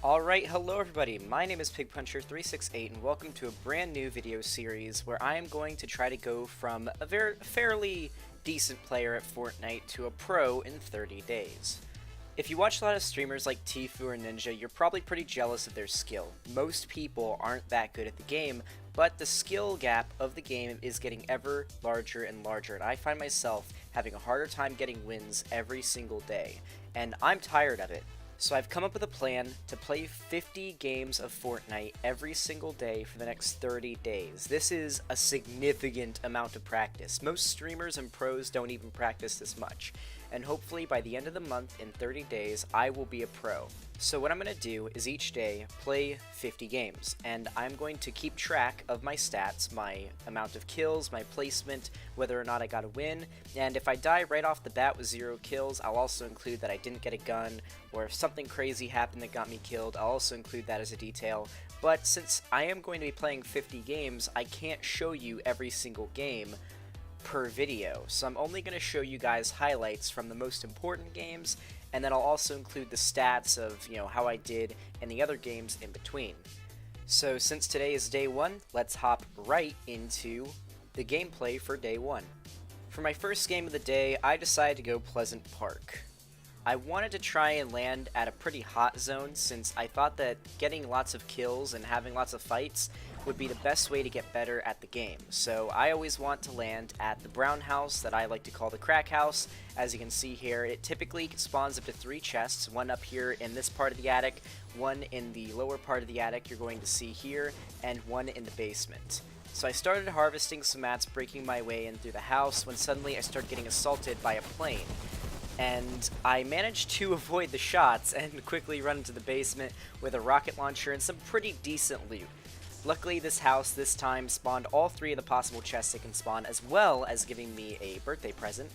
Alright, hello everybody, my name is PigPuncher368 and welcome to a brand new video series where I am going to try to go from a fairly decent player at Fortnite to a pro in 30 days. If you watch a lot of streamers like Tfue or Ninja, you're probably pretty jealous of their skill. Most people aren't that good at the game, but the skill gap of the game is getting ever larger and larger, and I find myself having a harder time getting wins every single day, and I'm tired of it. So I've come up with a plan to play 50 games of Fortnite every single day for the next 30 days. This is a significant amount of practice. Most streamers and pros don't even practice this much. And hopefully by the end of the month, in 30 days, I will be a pro. So what I'm going to do is each day play 50 games, and I'm going to keep track of my stats, my amount of kills, my placement, whether or not I got a win, and if I die right off the bat with 0 kills, I'll also include that I didn't get a gun, or if something crazy happened that got me killed, I'll also include that as a detail. But since I am going to be playing 50 games, I can't show you every single game per video, so I'm only going to show you guys highlights from the most important games, and then I'll also include the stats of, how I did in the other games in between. So since today is day 1, let's hop right into the gameplay for day 1. For my first game of the day, I decided to go Pleasant Park. I wanted to try and land at a pretty hot zone since I thought that getting lots of kills and having lots of fights would be the best way to get better at the game. So I always want to land at the brown house that I like to call the crack house. As you can see here, it typically spawns up to 3 chests, one up here in this part of the attic, one in the lower part of the attic you're going to see here, and one in the basement. So I started harvesting some mats, breaking my way in through the house, when suddenly I started getting assaulted by a plane. And I managed to avoid the shots and quickly run into the basement with a rocket launcher and some pretty decent loot. Luckily, this house this time spawned all 3 of the possible chests it can spawn, as well as giving me a birthday present.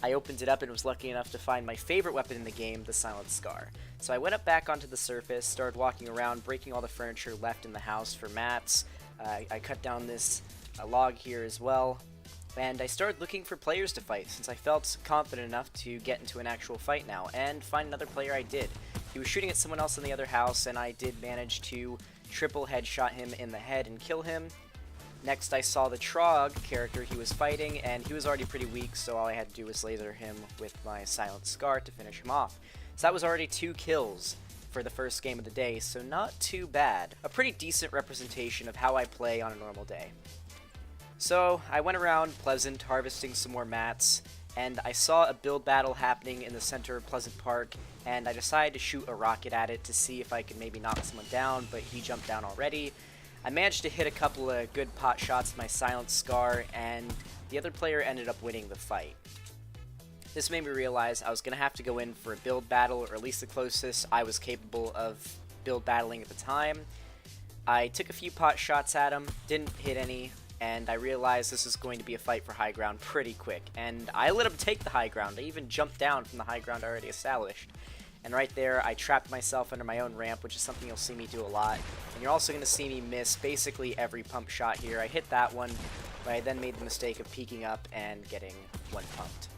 I opened it up and was lucky enough to find my favorite weapon in the game, the Silent Scar. So I went up back onto the surface, started walking around, breaking all the furniture left in the house for mats. I cut down this log here as well. And I started looking for players to fight, since I felt confident enough to get into an actual fight now, and find another player I did. He was shooting at someone else in the other house, and I did manage to triple headshot him in the head and kill him. Next I saw the Trog character he was fighting, and he was already pretty weak, so all I had to do was laser him with my Silent Scar to finish him off. So that was already 2 kills for the first game of the day, so not too bad. A pretty decent representation of how I play on a normal day. So I went around Pleasant harvesting some more mats, and I saw a build battle happening in the center of Pleasant Park, and I decided to shoot a rocket at it to see if I could maybe knock someone down, but he jumped down already. I managed to hit a couple of good pot shots with my Silent Scar, and the other player ended up winning the fight. This made me realize I was going to have to go in for a build battle, or at least the closest I was capable of build battling at the time. I took a few pot shots at him, didn't hit any, and I realized this is going to be a fight for high ground pretty quick, and I let him take the high ground. I even jumped down from the high ground already established. And right there, I trapped myself under my own ramp, which is something you'll see me do a lot. And you're also going to see me miss basically every pump shot here. I hit that one, but I then made the mistake of peeking up and getting one pumped.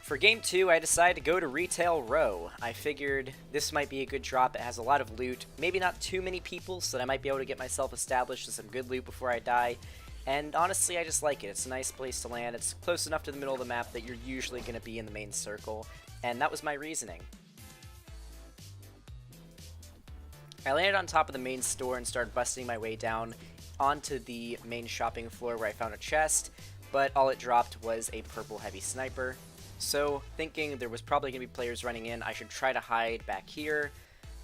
For game 2, I decided to go to Retail Row. I figured this might be a good drop. It has a lot of loot, maybe not too many people, so that I might be able to get myself established with some good loot before I die. And honestly, I just like it. It's a nice place to land. It's close enough to the middle of the map that you're usually going to be in the main circle, and that was my reasoning. I landed on top of the main store and started busting my way down onto the main shopping floor where I found a chest, but all it dropped was a purple heavy sniper. So, thinking there was probably going to be players running in, I should try to hide back here,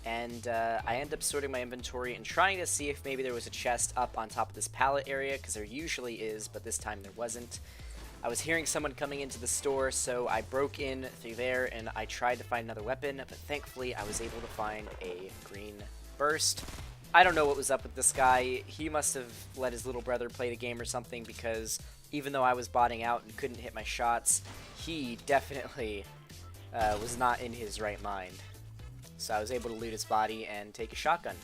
and I ended up sorting my inventory and trying to see if maybe there was a chest up on top of this pallet area, because there usually is, but this time there wasn't. I was hearing someone coming into the store, so I broke in through there and I tried to find another weapon, but thankfully I was able to find a green burst. I don't know what was up with this guy. He must have let his little brother play the game or something, because even though I was botting out and couldn't hit my shots, he definitely was not in his right mind. So I was able to loot his body and take a shotgun.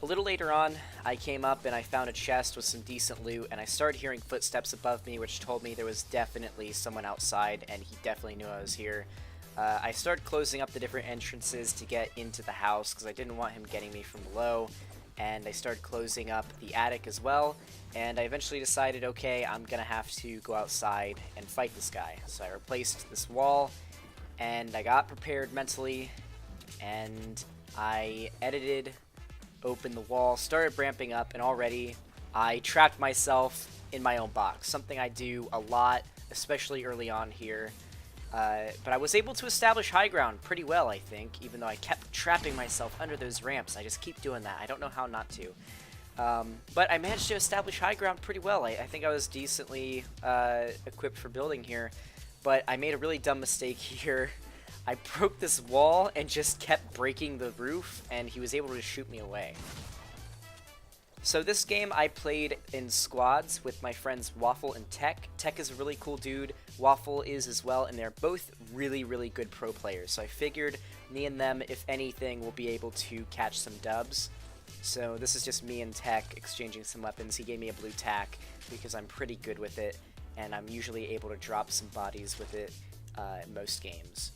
A little later on, I came up and I found a chest with some decent loot, and I started hearing footsteps above me, which told me there was definitely someone outside, and he definitely knew I was here. I started closing up the different entrances to get into the house because I didn't want him getting me from below, and I started closing up the attic as well, and I eventually decided, okay, I'm gonna have to go outside and fight this guy. So I replaced this wall, and I got prepared mentally, and I edited, opened the wall, started ramping up, and already I trapped myself in my own box, something I do a lot, especially early on here. But I was able to establish high ground pretty well, I think, even though I kept trapping myself under those ramps. I just keep doing that. I don't know how not to. But I managed to establish high ground pretty well. I think I was decently equipped for building here, but I made a really dumb mistake here. I broke this wall and just kept breaking the roof, and he was able to shoot me away. So this game I played in squads with my friends Waffle and Tech. Tech is a really cool dude, Waffle is as well, and they're both really, really good pro players. So I figured me and them, if anything, will be able to catch some dubs. So this is just me and Tech exchanging some weapons. He gave me a blue tack because I'm pretty good with it, and I'm usually able to drop some bodies with it in most games.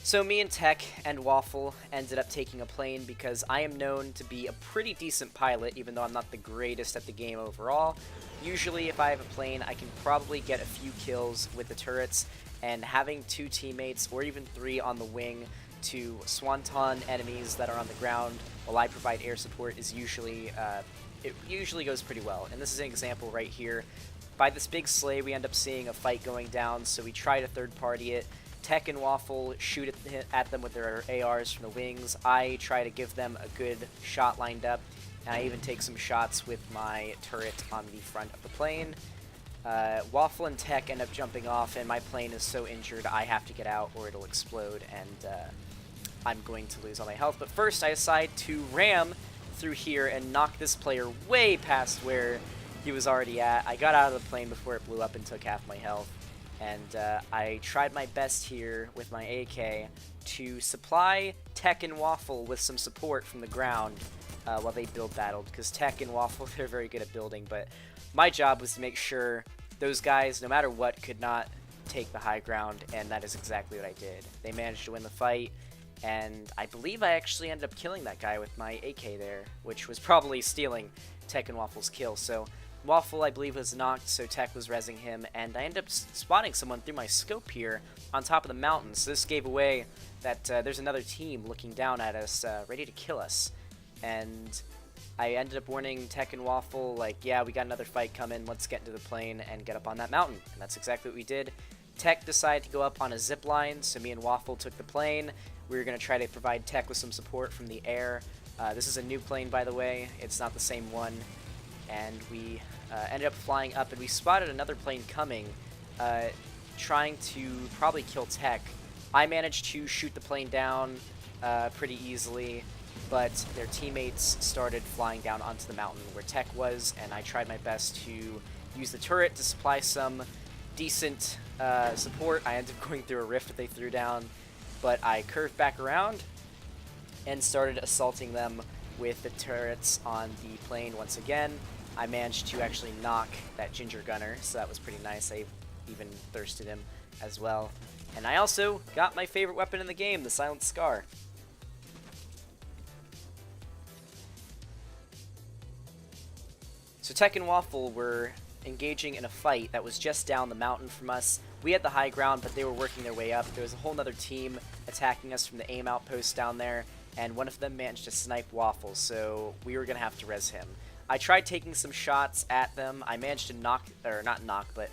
So me and Tech and Waffle ended up taking a plane because I am known to be a pretty decent pilot, even though I'm not the greatest at the game overall. Usually if I have a plane, I can probably get a few kills with the turrets, and having 2 teammates or even 3 on the wing to swanton enemies that are on the ground while I provide air support is usually, it usually goes pretty well. And this is an example right here. By this big sleigh, we end up seeing a fight going down, so we try to third party it. Tech and Waffle shoot at them with their ARs from the wings. I try to give them a good shot lined up, and I even take some shots with my turret on the front of the plane. Waffle and Tech end up jumping off, and my plane is so injured I have to get out or it'll explode, and I'm going to lose all my health. But first I decide to ram through here and knock this player way past where he was already at. I got out of the plane before it blew up and took half my health. And I tried my best here with my AK to supply Tech and Waffle with some support from the ground while they build battled, because Tech and Waffle, they're very good at building, but my job was to make sure those guys, no matter what, could not take the high ground, and that is exactly what I did. They managed to win the fight, and I believe I actually ended up killing that guy with my AK there, which was probably stealing Tech and Waffle's kill. So Waffle, I believe, was knocked, so Tech was rezzing him, and I ended up spotting someone through my scope here on top of the mountain. So this gave away that there's another team looking down at us, ready to kill us. And I ended up warning Tech and Waffle, like, yeah, we got another fight coming, let's get into the plane and get up on that mountain. And that's exactly what we did. Tech decided to go up on a zip line, so me and Waffle took the plane. We were going to try to provide Tech with some support from the air. This is a new plane, by the way. It's not the same one. And we ended up flying up, and we spotted another plane coming, trying to probably kill Tech. I managed to shoot the plane down pretty easily, but their teammates started flying down onto the mountain where Tech was, and I tried my best to use the turret to supply some decent support. I ended up going through a rift that they threw down, but I curved back around and started assaulting them with the turrets on the plane once again. I managed to actually knock that ginger gunner, so that was pretty nice. I even thirsted him as well. And I also got my favorite weapon in the game, the Silent Scar. So Tech and Waffle were engaging in a fight that was just down the mountain from us. We had the high ground, but they were working their way up. There was a whole other team attacking us from the aim outpost down there, and one of them managed to snipe Waffle, so we were going to have to res him. I tried taking some shots at them. I managed to knock, or not knock, but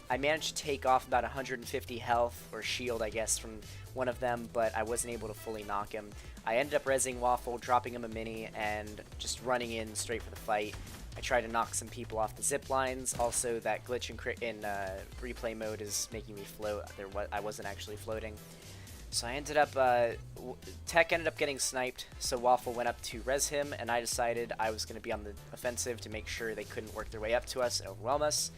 I managed to take off about 150 health, or shield, I guess, from one of them, but I wasn't able to fully knock him. I ended up rezzing Waffle, dropping him a mini, and just running in straight for the fight. I tried to knock some people off the zip lines. Also, that glitch in replay mode is making me float. I wasn't actually floating. So I ended up, Tech ended up getting sniped, so Waffle went up to res him, and I decided I was going to be on the offensive to make sure they couldn't work their way up to us and overwhelm us.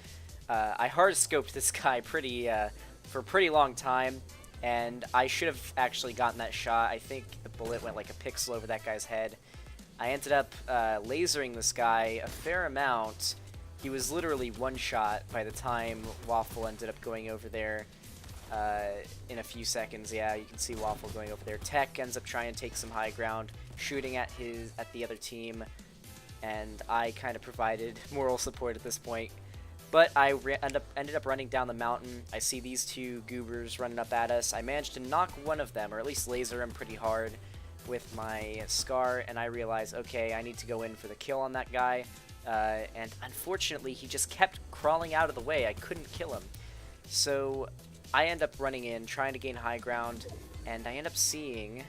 I hard scoped this guy for a pretty long time, and I should have actually gotten that shot. I think the bullet went like a pixel over that guy's head. I ended up lasering this guy a fair amount. He was literally one shot by the time Waffle ended up going over there in a few seconds. Yeah, you can see Waffle going over there. Tech ends up trying to take some high ground, shooting at the other team, and I kind of provided moral support at this point. But I ended up running down the mountain. I see these two goobers running up at us. I managed to knock one of them, or at least laser him pretty hard with my Scar, and I realized, okay, I need to go in for the kill on that guy. And unfortunately, he just kept crawling out of the way. I couldn't kill him. So I end up running in, trying to gain high ground, and I end up seeing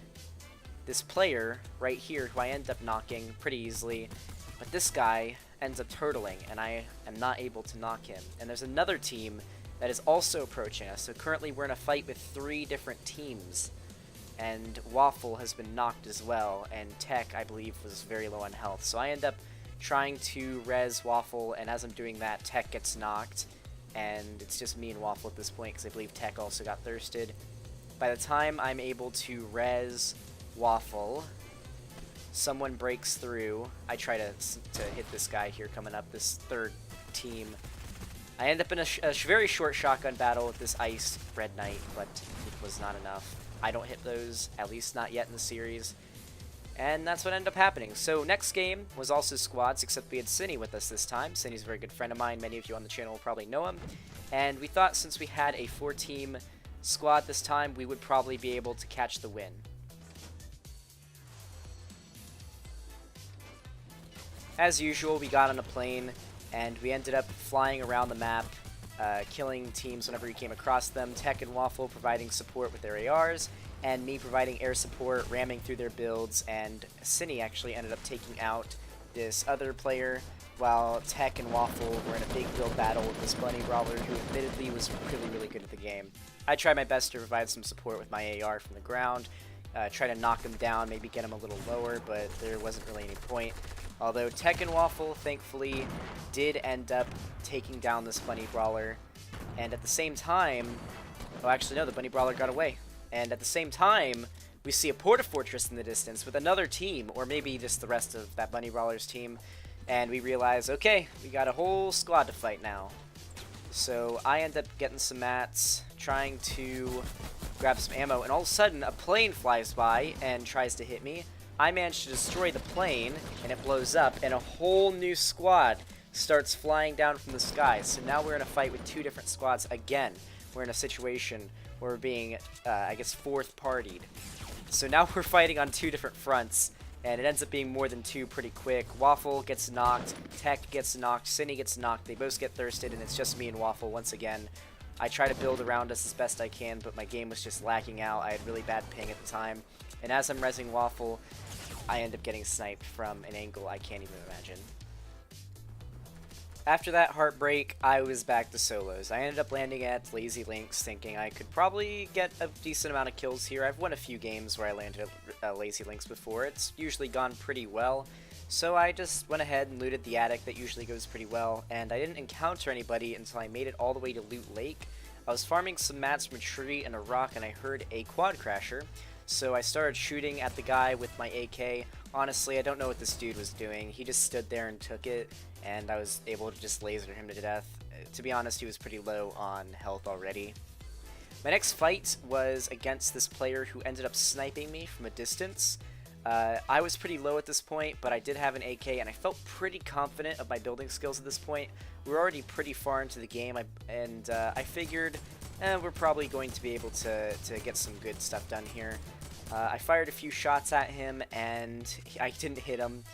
this player right here who I end up knocking pretty easily. But this guy ends up turtling, and I am not able to knock him. And there's another team that is also approaching us. So currently we're in a fight with 3 different teams. And Waffle has been knocked as well, and Tech, I believe, was very low on health. So I end up trying to res Waffle, and as I'm doing that, Tech gets knocked. And it's just me and Waffle at this point, because I believe Tech also got thirsted. By the time I'm able to res Waffle, someone breaks through. I try to hit this guy here coming up, this third team. I end up in a very short shotgun battle with this Ice Red Knight, but it was not enough. I don't hit those, at least not yet in the series. And that's what ended up happening. So next game was also squads, except we had Cinny with us this time. Cinny's a very good friend of mine. Many of you on the channel will probably know him. And we thought since we had a 4-team squad this time, we would probably be able to catch the win. As usual, we got on a plane, and we ended up flying around the map, killing teams whenever we came across them. Tech and Waffle providing support with their ARs, and me providing air support, ramming through their builds, and Cinny actually ended up taking out this other player, while Tech and Waffle were in a big build battle with this bunny brawler who admittedly was really, really good at the game. I tried my best to provide some support with my AR from the ground, try to knock him down, maybe get him a little lower, but there wasn't really any point. Although Tech and Waffle, thankfully, did end up taking down this bunny brawler. And at the same time... Oh, actually, no, the bunny brawler got away. And at the same time, we see a Porta Fortress in the distance with another team, or maybe just the rest of that bunny brawler's team. And we realize, okay, we got a whole squad to fight now. So I end up getting some mats, trying to grab some ammo, and all of a sudden, a plane flies by and tries to hit me. I managed to destroy the plane, and it blows up, and a whole new squad starts flying down from the sky. So now we're in a fight with 2 different squads again. We're in a situation where we're being, I guess, 4th partied. So now we're fighting on 2 different fronts, and it ends up being more than 2 pretty quick. Waffle gets knocked, Tech gets knocked, Cinny gets knocked, they both get thirsted, and it's just me and Waffle once again. I try to build around us as best I can, but my game was just lacking out. I had really bad ping at the time. And as I'm rezzing Waffle, I end up getting sniped from an angle I can't even imagine. After that heartbreak, I was back to solos. I ended up landing at Lazy Links, thinking I could probably get a decent amount of kills here. I've won a few games where I landed at Lazy Links before. It's usually gone pretty well. So I just went ahead and looted the attic. That usually goes pretty well. And I didn't encounter anybody until I made it all the way to Loot Lake. I was farming some mats from a tree and a rock, and I heard a quad crasher. So I started shooting at the guy with my AK. Honestly, I don't know what this dude was doing. He just stood there and took it, and I was able to just laser him to death. To be honest, he was pretty low on health already. My next fight was against this player who ended up sniping me from a distance. I was pretty low at this point, but I did have an AK, and I felt pretty confident of my building skills at this point. We were already pretty far into the game, and I figured we're probably going to be able to get some good stuff done here. I fired a few shots at him, and I didn't hit him.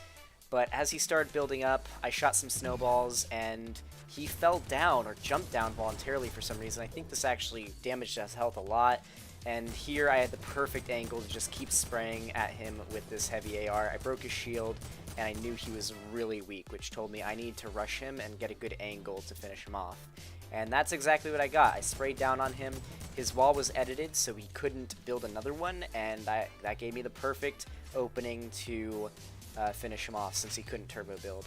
But as he started building up, I shot some snowballs, and he fell down or jumped down voluntarily for some reason. I think this actually damaged his health a lot. And here I had the perfect angle to just keep spraying at him with this heavy AR. I broke his shield, and I knew he was really weak, which told me I need to rush him and get a good angle to finish him off. And that's exactly what I got. I sprayed down on him. His wall was edited, so he couldn't build another one, and that gave me the perfect opening to finish him off, since he couldn't turbo build.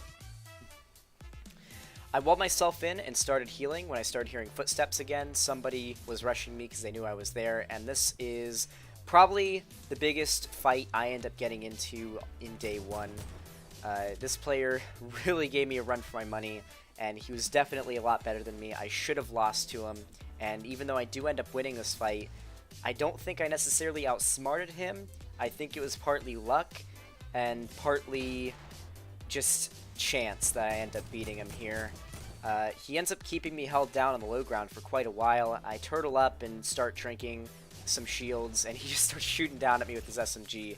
I walled myself in and started healing. When I started hearing footsteps again, somebody was rushing me because they knew I was there, and this is probably the biggest fight I end up getting into in day 1. This player really gave me a run for my money, and he was definitely a lot better than me. I should have lost to him, and even though I do end up winning this fight, I don't think I necessarily outsmarted him. I think it was partly luck and partly just chance that I end up beating him here. He ends up keeping me held down on the low ground for quite a while. I turtle up and start drinking some shields, and he just starts shooting down at me with his SMG.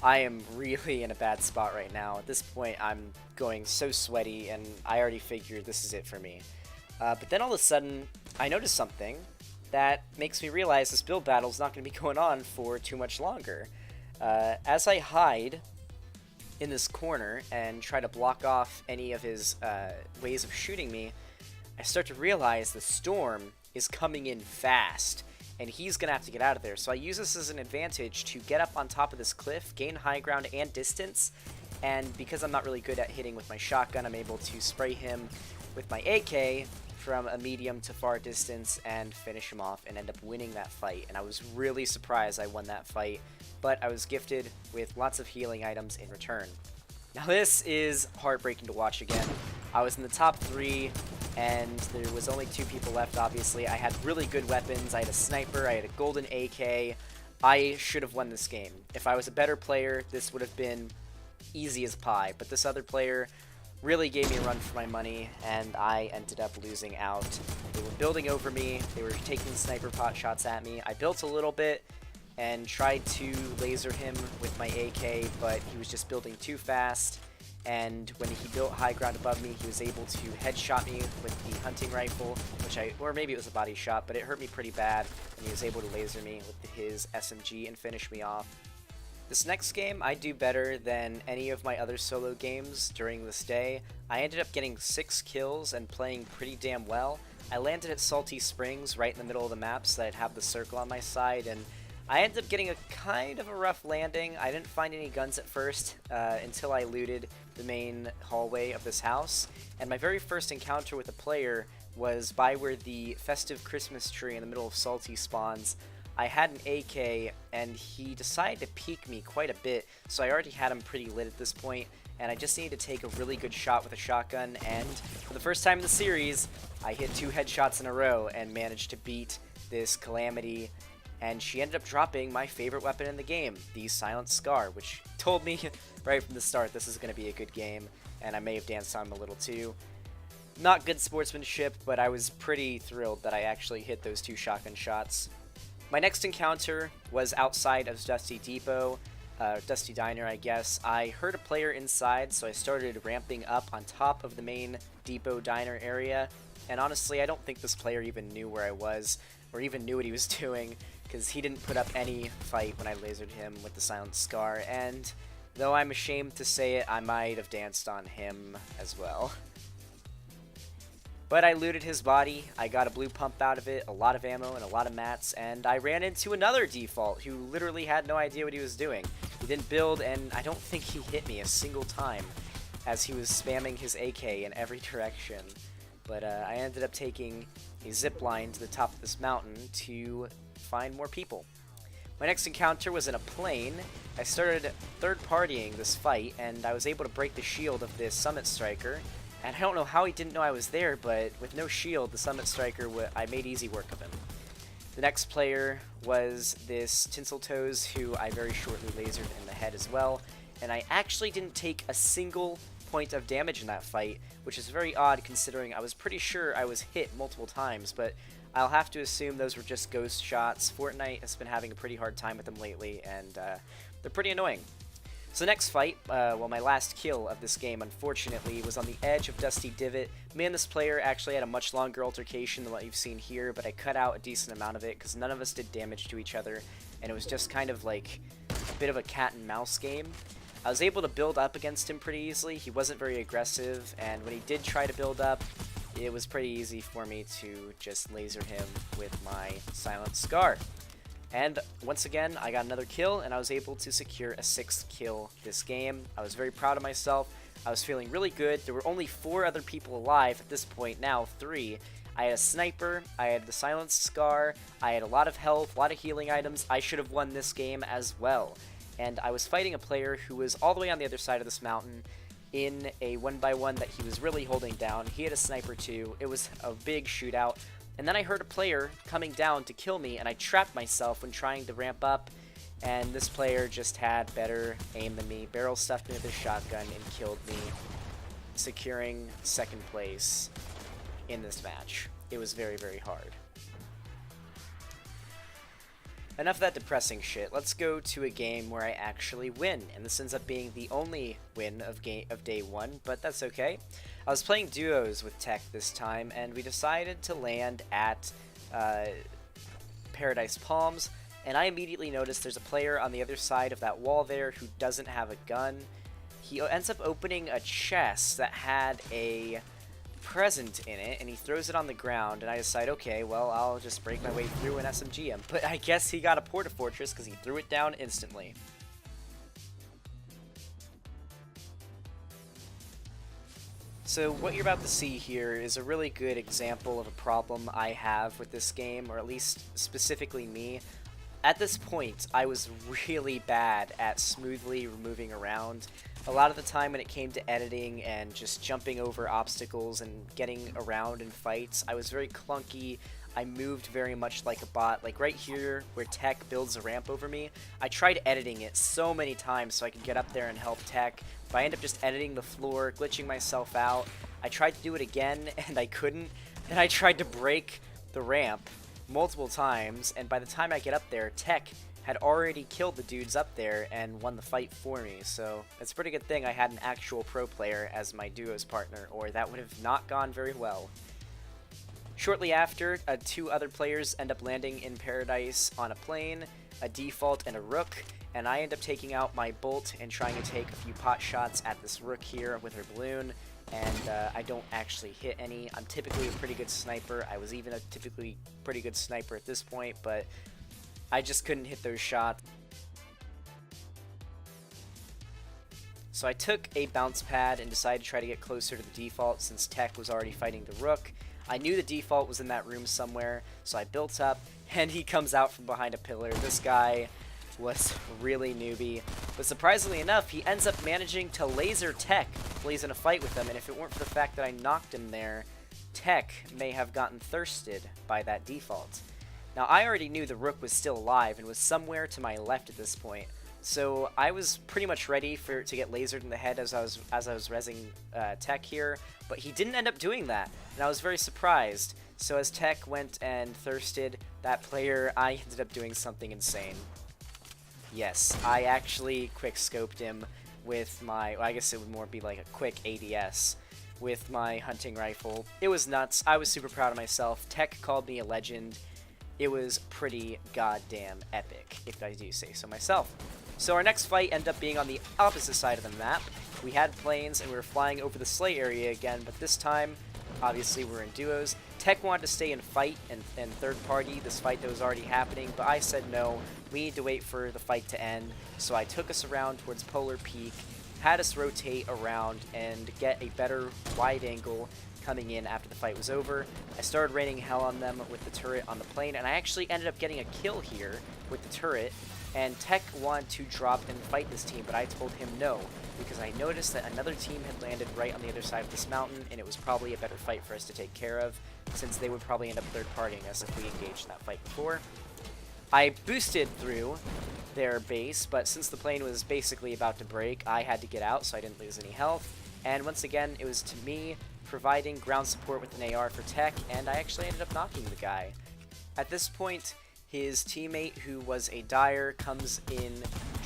I am really in a bad spot right now. At this point, I'm going so sweaty, and I already figured this is it for me. But then all of a sudden, I notice something that makes me realize this build battle is not going to be going on for too much longer. As I hide in this corner and try to block off any of his ways of shooting me, I start to realize the storm is coming in fast, and he's going to have to get out of there. So I use this as an advantage to get up on top of this cliff, gain high ground and distance, and because I'm not really good at hitting with my shotgun, I'm able to spray him with my AK from a medium to far distance and finish him off and end up winning that fight. And I was really surprised I won that fight, but I was gifted with lots of healing items in return. Now this is heartbreaking to watch again. I was in the top 3, and there was only 2 people left, obviously. I had really good weapons. I had a sniper, I had a golden AK. I should have won this game. If I was a better player, this would have been easy as pie, but this other player really gave me a run for my money, and I ended up losing out. They were building over me, they were taking sniper pot shots at me. I built a little bit and tried to laser him with my AK, but he was just building too fast, and when he built high ground above me, he was able to headshot me with the hunting rifle, or maybe it was a body shot, but it hurt me pretty bad, and he was able to laser me with his SMG and finish me off. This next game, I do better than any of my other solo games during this day. I ended up getting 6 kills and playing pretty damn well. I landed at Salty Springs right in the middle of the map so that I'd have the circle on my side, and I ended up getting a kind of a rough landing. I didn't find any guns at first until I looted the main hallway of this house, and my very first encounter with a player was by where the festive Christmas tree in the middle of Salty spawns. I had an AK, and he decided to peek me quite a bit, so I already had him pretty lit at this point, and I just needed to take a really good shot with a shotgun, and for the first time in the series, I hit 2 headshots in a row and managed to beat this Calamity, and she ended up dropping my favorite weapon in the game, the Silent Scar, which told me right from the start this is going to be a good game, and I may have danced on him a little too. Not good sportsmanship, but I was pretty thrilled that I actually hit those 2 shotgun shots. My next encounter was outside of Dusty Depot, Dusty Diner, I guess. I heard a player inside, so I started ramping up on top of the main Depot Diner area, and honestly, I don't think this player even knew where I was, or even knew what he was doing, because he didn't put up any fight when I lasered him with the Silent Scar, and though I'm ashamed to say it, I might have danced on him as well. But I looted his body, I got a blue pump out of it, a lot of ammo, and a lot of mats, and I ran into another default who literally had no idea what he was doing. He didn't build, and I don't think he hit me a single time as he was spamming his AK in every direction. But I ended up taking a zip line to the top of this mountain to find more people. My next encounter was in a plane. I started third-partying this fight, and I was able to break the shield of this Summit Striker. And I don't know how he didn't know I was there, but with no shield, the Summit Striker, I made easy work of him. The next player was this Tinseltoes, who I very shortly lasered in the head as well, and I actually didn't take a single point of damage in that fight, which is very odd considering I was pretty sure I was hit multiple times, but I'll have to assume those were just ghost shots. Fortnite has been having a pretty hard time with them lately, and they're pretty annoying. So the next fight, my last kill of this game, unfortunately, was on the edge of Dusty Divot. Me and this player actually had a much longer altercation than what you've seen here, but I cut out a decent amount of it because none of us did damage to each other, and it was just kind of like a bit of a cat and mouse game. I was able to build up against him pretty easily. He wasn't very aggressive, and when he did try to build up, it was pretty easy for me to just laser him with my Silent Scar. And once again, I got another kill, and I was able to secure a 6th kill this game. I was very proud of myself. I was feeling really good. There were only 4 other people alive at this point, now 3. I had a sniper, I had the Silent Scar, I had a lot of health, a lot of healing items. I should have won this game as well. And I was fighting a player who was all the way on the other side of this mountain. in a 1-by-1 that he was really holding down. He had a sniper too. It was a big shootout. And then I heard a player coming down to kill me, and I trapped myself when trying to ramp up. And this player just had better aim than me, barrel stuffed me with his shotgun and killed me, securing second place in this match. It was very, very hard. Enough of that depressing shit. Let's go to a game where I actually win, and this ends up being the only win of day one, but that's okay. I was playing duos with Tech this time, and we decided to land at Paradise Palms, and I immediately noticed there's a player on the other side of that wall there who doesn't have a gun. He ends up opening a chest that had a present in it, and he throws it on the ground, and I decide, okay, well, I'll just break my way through and SMG him. But I guess he got a Porta Fortress because he threw it down instantly. So what you're about to see here is a really good example of a problem I have with this game, or at least specifically me. At this point, I was really bad at smoothly moving around. A lot of the time when it came to editing and just jumping over obstacles and getting around in fights, I was very clunky. I moved very much like a bot. Like right here where Tech builds a ramp over me, I tried editing it so many times so I could get up there and help Tech, but I end up just editing the floor, glitching myself out. I tried to do it again and I couldn't, and I tried to break the ramp multiple times, and by the time I get up there, Tech had already killed the dudes up there and won the fight for me, so it's a pretty good thing I had an actual pro player as my duos partner, or that would have not gone very well. Shortly after, two other players end up landing in Paradise on a plane, a default and a rook, and I end up taking out my bolt and trying to take a few pot shots at this rook here with her balloon, and I don't actually hit any. I'm typically a pretty good sniper. I was even a typically pretty good sniper at this point, but I just couldn't hit those shots. So I took a bounce pad and decided to try to get closer to the default since Tech was already fighting the rook. I knew the default was in that room somewhere, so I built up, and he comes out from behind a pillar. This guy was really newbie, but surprisingly enough, he ends up managing to laser Tech while he's in a fight with him, and if it weren't for the fact that I knocked him there, Tech may have gotten thirsted by that default. Now, I already knew the rook was still alive and was somewhere to my left at this point, so I was pretty much ready to get lasered in the head as I was rezzing Tech here, but he didn't end up doing that, and I was very surprised. So as Tech went and thirsted that player, I ended up doing something insane. Yes, I actually quick-scoped him with my, well, I guess it would more be like a quick ADS with my hunting rifle. It was nuts. I was super proud of myself. Tech called me a legend. It was pretty goddamn epic, if I do say so myself. So our next fight ended up being on the opposite side of the map. We had planes and we were flying over the sleigh area again, but this time, obviously we're in duos. Tech wanted to stay and fight and third party this fight that was already happening, but I said no, we need to wait for the fight to end. So I took us around towards Polar Peak, had us rotate around and get a better wide angle coming in after the fight was over. I started raining hell on them with the turret on the plane, and I actually ended up getting a kill here with the turret, and Tech wanted to drop and fight this team, but I told him no, because I noticed that another team had landed right on the other side of this mountain, and it was probably a better fight for us to take care of, since they would probably end up third-partying us if we engaged in that fight before. I boosted through their base, but since the plane was basically about to break, I had to get out so I didn't lose any health, and once again, it was to me providing ground support with an AR for Tech, and I actually ended up knocking the guy. At this point, his teammate, who was a Dire, comes in,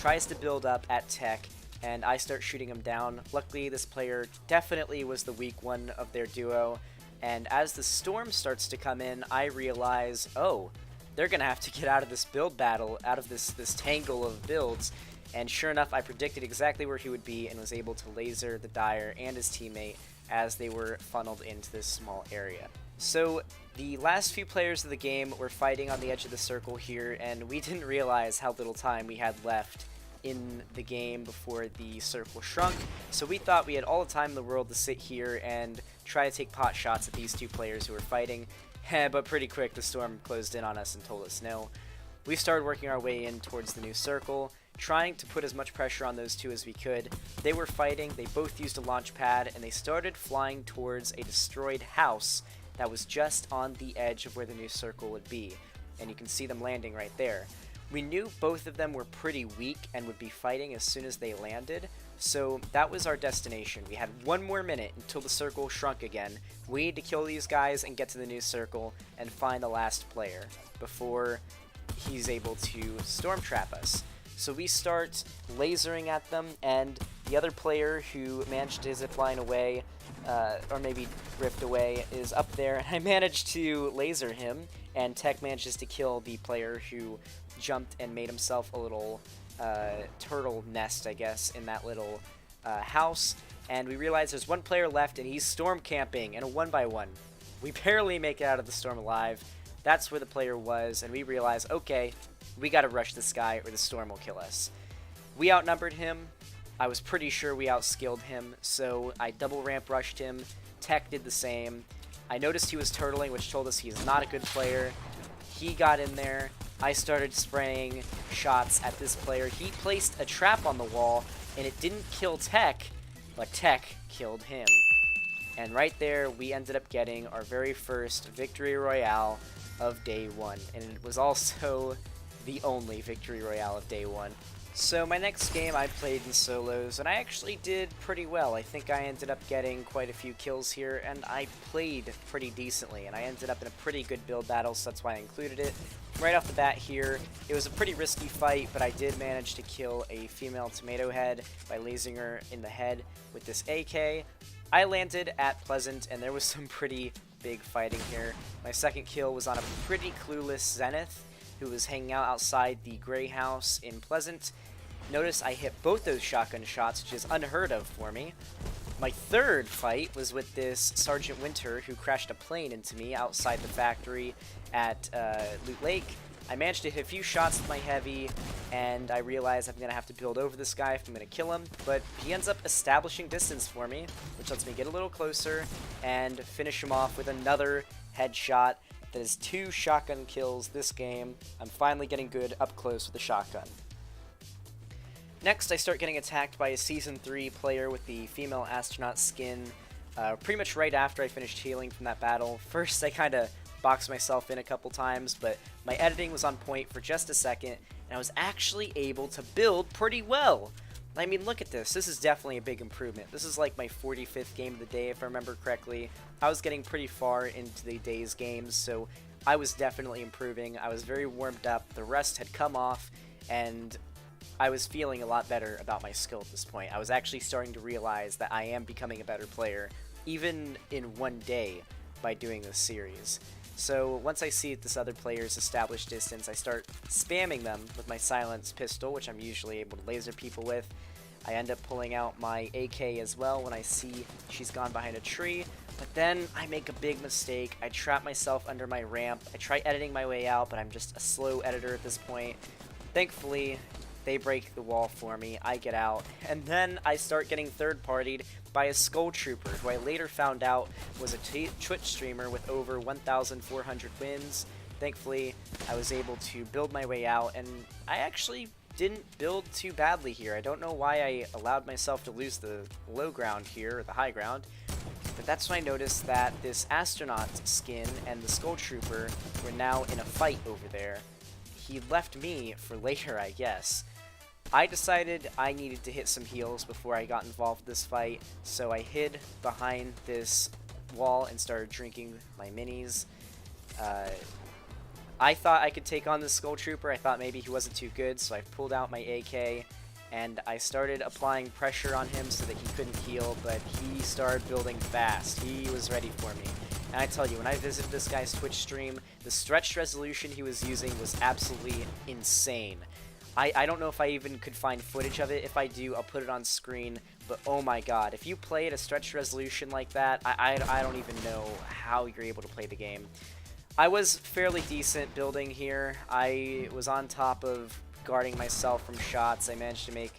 tries to build up at Tech, and I start shooting him down. Luckily, this player definitely was the weak one of their duo, and as the storm starts to come in, I realize, oh, they're gonna have to get out of this build battle, out of this tangle of builds, and sure enough, I predicted exactly where he would be and was able to laser the Dire and his teammate as they were funneled into this small area. So the last few players of the game were fighting on the edge of the circle here, and we didn't realize how little time we had left in the game before the circle shrunk, so we thought we had all the time in the world to sit here and try to take pot shots at these two players who were fighting, but pretty quick the storm closed in on us and told us no. We started working our way in towards the new circle. trying to put as much pressure on those two as we could. They were fighting, they both used a launch pad, and they started flying towards a destroyed house that was just on the edge of where the new circle would be. And you can see them landing right there. We knew both of them were pretty weak and would be fighting as soon as they landed, so that was our destination. We had 1 more minute until the circle shrunk again. We need to kill these guys and get to the new circle and find the last player before he's able to storm trap us. So we start lasering at them, and the other player who managed to zipline away, or maybe rift away, is up there. I managed to laser him, and Tech manages to kill the player who jumped and made himself a little turtle nest, I guess, in that little house. And we realize there's 1 player left, and he's storm camping in a 1-by-1. We barely make it out of the storm alive. That's where the player was, and we realize, okay, we gotta rush this guy or the storm will kill us. We outnumbered him. I was pretty sure we outskilled him, so I double ramp rushed him. Tech did the same. I noticed he was turtling, which told us he's not a good player. He got in there. I started spraying shots at this player. He placed a trap on the wall, and it didn't kill Tech, but Tech killed him. And right there, we ended up getting our very first Victory Royale of Day 1. And it was also the only Victory Royale of Day 1. So my next game I played in solos, and I actually did pretty well. I think I ended up getting quite a few kills here, and I played pretty decently, and I ended up in a pretty good build battle, so that's why I included it. Right off the bat here, it was a pretty risky fight, but I did manage to kill a female tomato head by lasering her in the head with this AK. I landed at Pleasant, and there was some pretty big fighting here. My second kill was on a pretty clueless Zenith, who was hanging out outside the Gray House in Pleasant. Notice I hit both those shotgun shots, which is unheard of for me. My third fight was with this Sergeant Winter, who crashed a plane into me outside the factory at Loot Lake. I managed to hit a few shots with my heavy, and I realized I'm going to have to build over this guy if I'm going to kill him, but he ends up establishing distance for me, which lets me get a little closer and finish him off with another headshot. That is 2 shotgun kills this game. I'm finally getting good up close with the shotgun. Next, I start getting attacked by a Season 3 player with the female astronaut skin pretty much right after I finished healing from that battle. First, I kind of boxed myself in a couple times, but my editing was on point for just a second, and I was actually able to build pretty well. I mean, look at this. This is definitely a big improvement. This is like my 45th game of the day, if I remember correctly. I was getting pretty far into the day's games, so I was definitely improving. I was very warmed up. The rust had come off, and I was feeling a lot better about my skill at this point. I was actually starting to realize that I am becoming a better player, even in 1 day, by doing this series. So once I see this other player's established distance, I start spamming them with my silenced pistol, which I'm usually able to laser people with. I end up pulling out my AK as well when I see she's gone behind a tree, but then I make a big mistake. I trap myself under my ramp. I try editing my way out, but I'm just a slow editor at this point. Thankfully, they break the wall for me, I get out, and then I start getting third-partied by a Skull Trooper, who I later found out was a Twitch streamer with over 1,400 wins. Thankfully, I was able to build my way out, and I actually didn't build too badly here. I don't know why I allowed myself to lose the low ground here, or the high ground, but that's when I noticed that this astronaut skin and the Skull Trooper were now in a fight over there. He left me for later, I guess. I decided I needed to hit some heals before I got involved in this fight, so I hid behind this wall and started drinking my minis. I thought I could take on this Skull Trooper. I thought maybe he wasn't too good, so I pulled out my AK and I started applying pressure on him so that he couldn't heal, but he started building fast. He was ready for me. And I tell you, when I visited this guy's Twitch stream, the stretched resolution he was using was absolutely insane. I don't know if I even could find footage of it. If I do, I'll put it on screen. But oh my god, if you play at a stretched resolution like that, I don't even know how you're able to play the game. I was fairly decent building here. I was on top of guarding myself from shots. I managed to make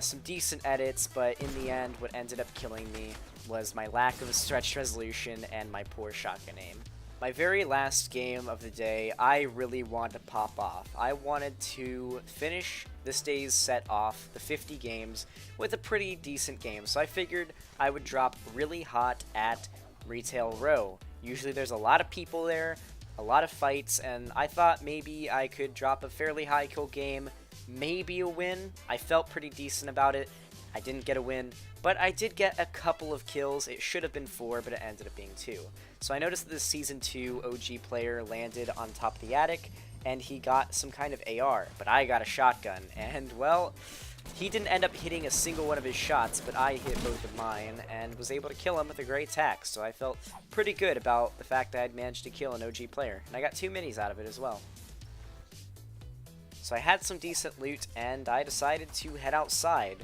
some decent edits, but in the end, what ended up killing me was my lack of a stretched resolution and my poor shotgun aim. My very last game of the day, I really wanted to pop off. I wanted to finish this day's set off, the 50 games, with a pretty decent game. So I figured I would drop really hot at Retail Row. Usually there's a lot of people there, a lot of fights, and I thought maybe I could drop a fairly high kill game, maybe a win. I felt pretty decent about it. I didn't get a win, but I did get a couple of kills. It should have been 4, but it ended up being 2. So I noticed that the Season 2 OG player landed on top of the attic, and he got some kind of AR, but I got a shotgun, and well, he didn't end up hitting a single one of his shots, but I hit both of mine, and was able to kill him with a great tack, so I felt pretty good about the fact that I'd managed to kill an OG player, and I got 2 minis out of it as well. So I had some decent loot, and I decided to head outside.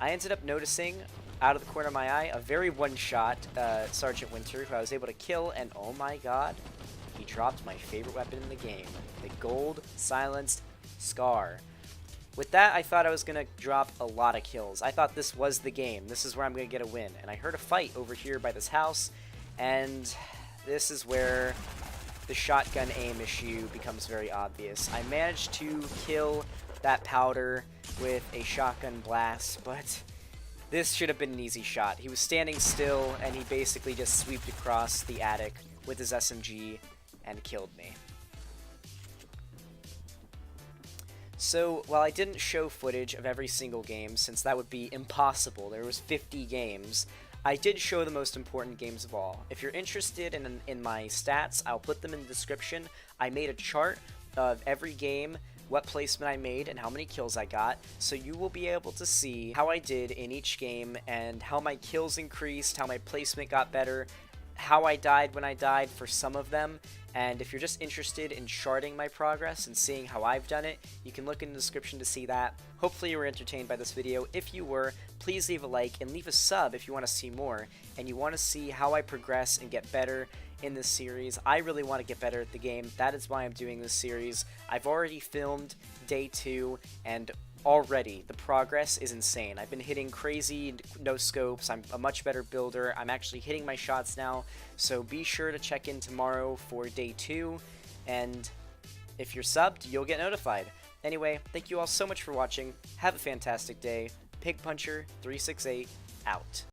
I ended up noticing, out of the corner of my eye, a very one-shot Sergeant Winter, who I was able to kill, and oh my god, he dropped my favorite weapon in the game, the Gold Silenced Scar. With that, I thought I was going to drop a lot of kills. I thought this was the game. This is where I'm going to get a win. And I heard a fight over here by this house, and this is where the shotgun aim issue becomes very obvious. I managed to kill that powder with a shotgun blast, but this should have been an easy shot. He was standing still, and he basically just sweeped across the attic with his SMG and killed me. So, while I didn't show footage of every single game, since that would be impossible, there was 50 games, I did show the most important games of all. If you're interested in my stats, I'll put them in the description. I made a chart of every game, what placement I made, and how many kills I got, so you will be able to see how I did in each game, and how my kills increased, how my placement got better, how I died when I died for some of them. And if you're just interested in charting my progress and seeing how I've done it, you can look in the description to see that. Hopefully you were entertained by this video. If you were, please leave a like and leave a sub if you want to see more, and you want to see how I progress and get better in this series. I really want to get better at the game. That is why I'm doing this series. I've already filmed day 2, and already the progress is insane. I've been hitting crazy no scopes. I'm a much better builder. I'm actually hitting my shots now, so be sure to check in tomorrow for day 2, and if you're subbed, you'll get notified. Anyway, thank you all so much for watching. Have a fantastic day. Pig Puncher 368 out.